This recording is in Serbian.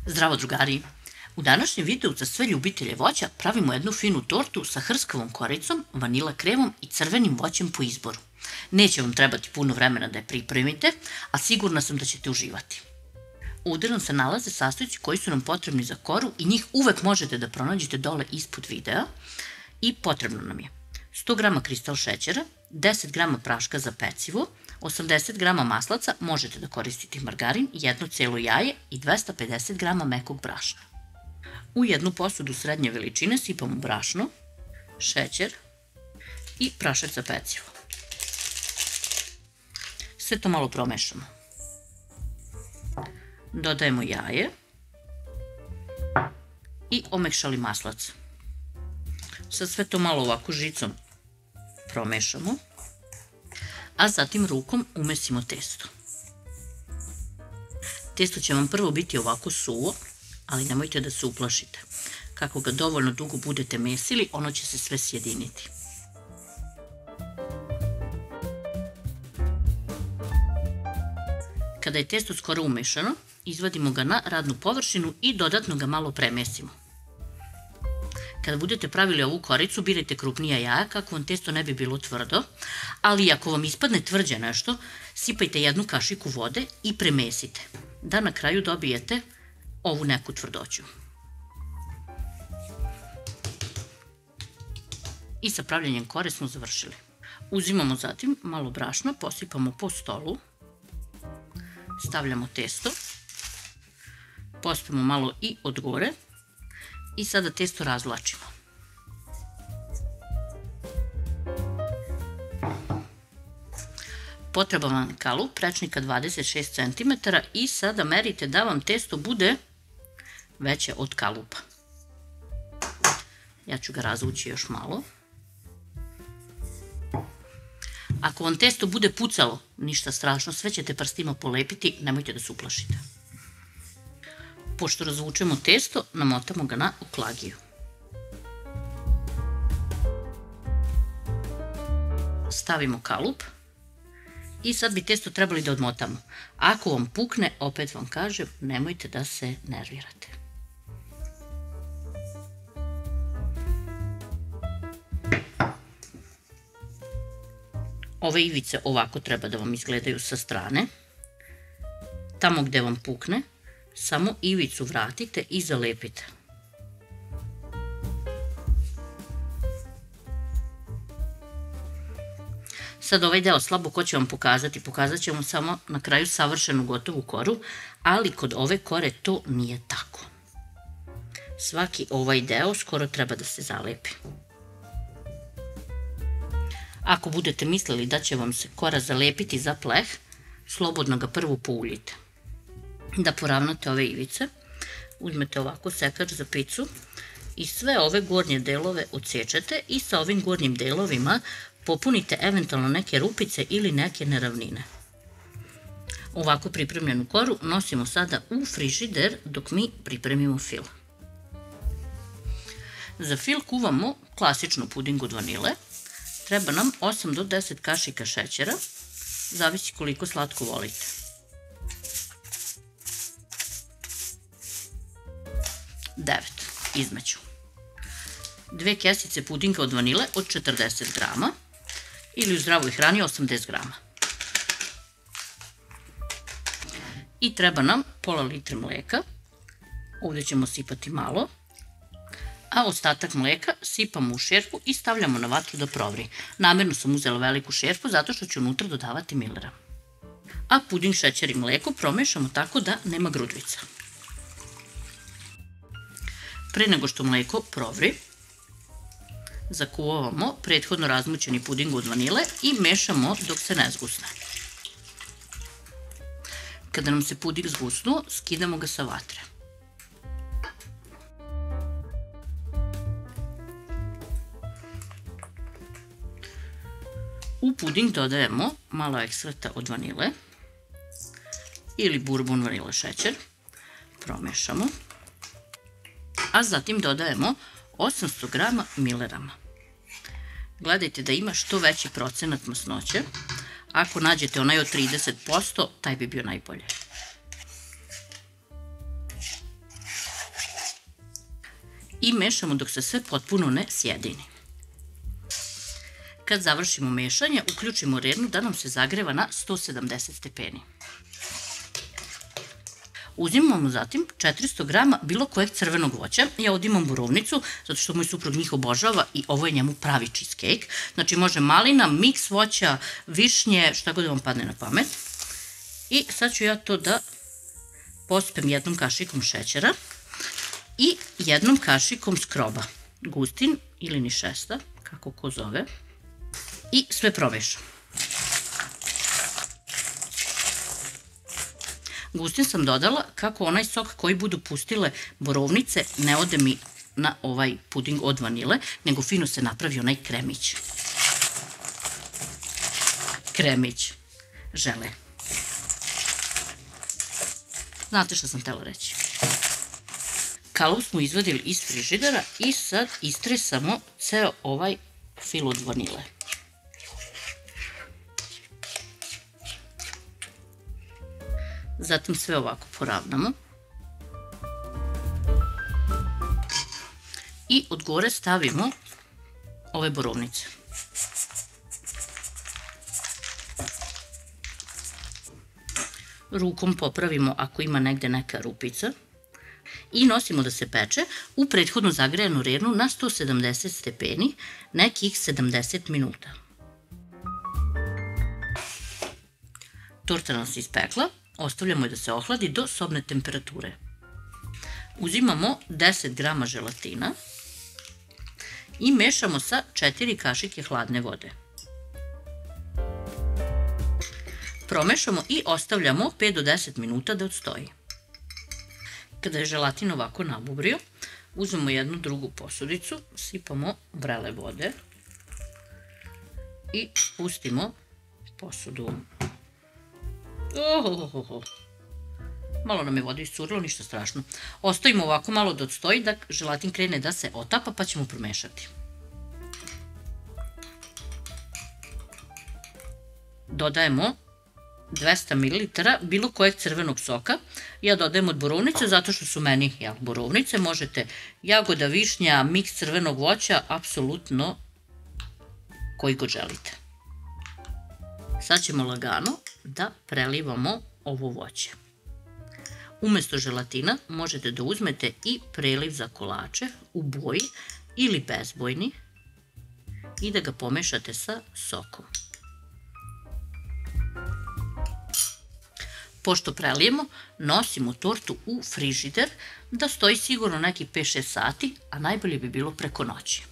Zdravo drugari! U današnjem videu za sve ljubitelje voća pravimo jednu finu tortu sa hrskavom koricom, vanila kremom i crvenim voćem po izboru. Neće vam trebati puno vremena da je pripremite, a sigurna sam da ćete uživati. U uderu se nalaze sastojci koji su nam potrebni za koru i njih uvek možete da pronađete dole ispod videa. I potrebno nam je 100 g kristal šećera, 10 g praška za pecivo, 80 g maslaca, možete da koristite margarin, jedno celo jaje i 250 g mekog brašna. U jednu posudu srednje veličine sipamo brašno, šećer i prašak za pecivo. Sve to malo promešamo. Dodajemo jaje i omekšali maslac. Sad sve to malo ovako žicom promešamo, a zatim rukom umesimo testo. Testo će vam prvo biti ovako suvo, ali nemojte da se uplašite. Kako ga dovoljno dugo budete mesili, ono će se sve sjediniti. Kada je testo skoro umešano, izvadimo ga na radnu površinu i dodatno ga malo premesimo. Kada budete pravili ovu koricu, birajte krupnija jaja kako vam testo ne bi bilo tvrdo, ali ako vam ispadne tvrđe nešto, sipajte jednu kašiku vode i premesite, da na kraju dobijete ovu neku tvrdoću. I sa pravljenjem kore smo završili. Uzimamo zatim malo brašna, posipamo po stolu, stavljamo testo, pospemo malo i od gore i sada testo razvlačimo. Potreban vam je kalup prečnika 26 cm i sada merite da vam testo bude veće od kalupa. Ja ću ga razvući još malo. Ako vam testo bude pucalo, ništa strašno, sve ćete prstima polepiti, nemojte da se uplašite. Pošto razvučemo testo, namotamo ga na oklagiju. Stavimo kalup i sad bi testo trebali da odmotamo. Ako vam pukne, opet vam kažem, nemojte da se nervirate. Ove ivice ovako treba da vam izgledaju sa strane. Tamo gde vam pukne, samo ivicu vratite i zalepite. Sad ovaj deo slabo ko će vam pokazati, pokazat ćemo samo na kraju savršenu gotovu koru, ali kod ove kore to nije tako. Svaki ovaj deo skoro treba da se zalepi. Ako budete mislili da će vam se kora zalepiti za pleh, slobodno ga prvo pouljite. Da poravnate ove ivice, uzmete ovako sekač za picu i sve ove gornje delove odsečete i sa ovim gornjim delovima popunite eventualno neke rupice ili neke neravnine. Ovako pripremljenu koru nosimo sada u frižider dok mi pripremimo fil. Za fil kuvamo klasičnu puding od vanile. Treba nam 8 do 10 kašika šećera, zavisi koliko slatko volite. Između 2 kesice pudinga od vanile od 40 g ili u zdravoj hrani 80 g. I treba nam pola litre mleka, ovdje ćemo sipati malo, a ostatak mleka sipamo u šerpu i stavljamo na vatru da provri. Namerno sam uzela veliku šerpu zato što ću unutra dodavati milera. A puding, šećer i mleko promešamo tako da nema grudvica. Pre nego što mleko provri, zakuvavamo prethodno razmućeni puding od vanile i mešamo dok se ne zgusne. Kada nam se puding zgusnuo, skidamo ga sa vatre. U puding dodajemo malo ekstrakta od vanile ili bourbon vanile šećer, promešamo, a zatim dodajemo 800 g milerama. Gledajte da ima što veći procenat masnoće. Ako nađete onaj od 30%, taj bi bio najbolje. i mešamo dok se sve potpuno ne sjedini. Kad završimo mešanje, uključimo rernu da nam se zagreva na 170 stepeni. Uzimamo zatim 400 g bilo kojeg crvenog voća. Ja ovdje imam borovnicu, zato što moj suprug njih obožava i ovo je njemu pravi cheesecake. Znači može malina, miks voća, višnje, šta god vam padne na pamet. I sad ću ja to da pospem jednom kašikom šećera i jednom kašikom skroba. Gustin ili ni šesta, kako ko zove. I sve promešam. Gustin sam dodala kako onaj sok koji budu pustile borovnice ne ode mi na ovaj puding od vanile, nego fino se napravi onaj kremić. Kremić žele. Znate što sam htjela reći. Kalup smo izvadili iz frižidera i sad istresamo ceo ovaj fil od vanile. Zatim sve ovako poravnamo. I od gore stavimo ove borovnice. Rukom popravimo ako ima negde neka rupica. I nosimo da se peče u prethodno zagrejanu rernu na 170 stepeni nekih 70 minuta. Torta nam se ispekla. Ostavljamo je da se ohladi do sobne temperature. Uzimamo 10 g želatina i mešamo sa 4 kašike hladne vode. Promešamo i ostavljamo 5 do 10 minuta da odstoji. Kada je želatin ovako nabubrio, uzmemo jednu drugu posudicu, sipamo vrele vode i pustimo posudu. Malo nam je voda iscurilo, ništa strašno. Ostavimo ovako malo da odstoji, da želatin krene da se otapa, pa ćemo promešati. Dodajemo 200 ml bilo kojeg crvenog soka. Ja dodajem od borovnice zato što su meni borovnice. Možete jagoda, višnja, miks crvenog voća, apsolutno koji god želite. Sad ćemo lagano da prelivamo ovo voće. Umesto želatina možete da uzmete i preliv za kolače u boji ili bezbojni i da ga pomešate sa sokom. Pošto prelijemo, nosimo tortu u frižider da stoji sigurno neki 5-6 sati, a najbolje bi bilo preko noći.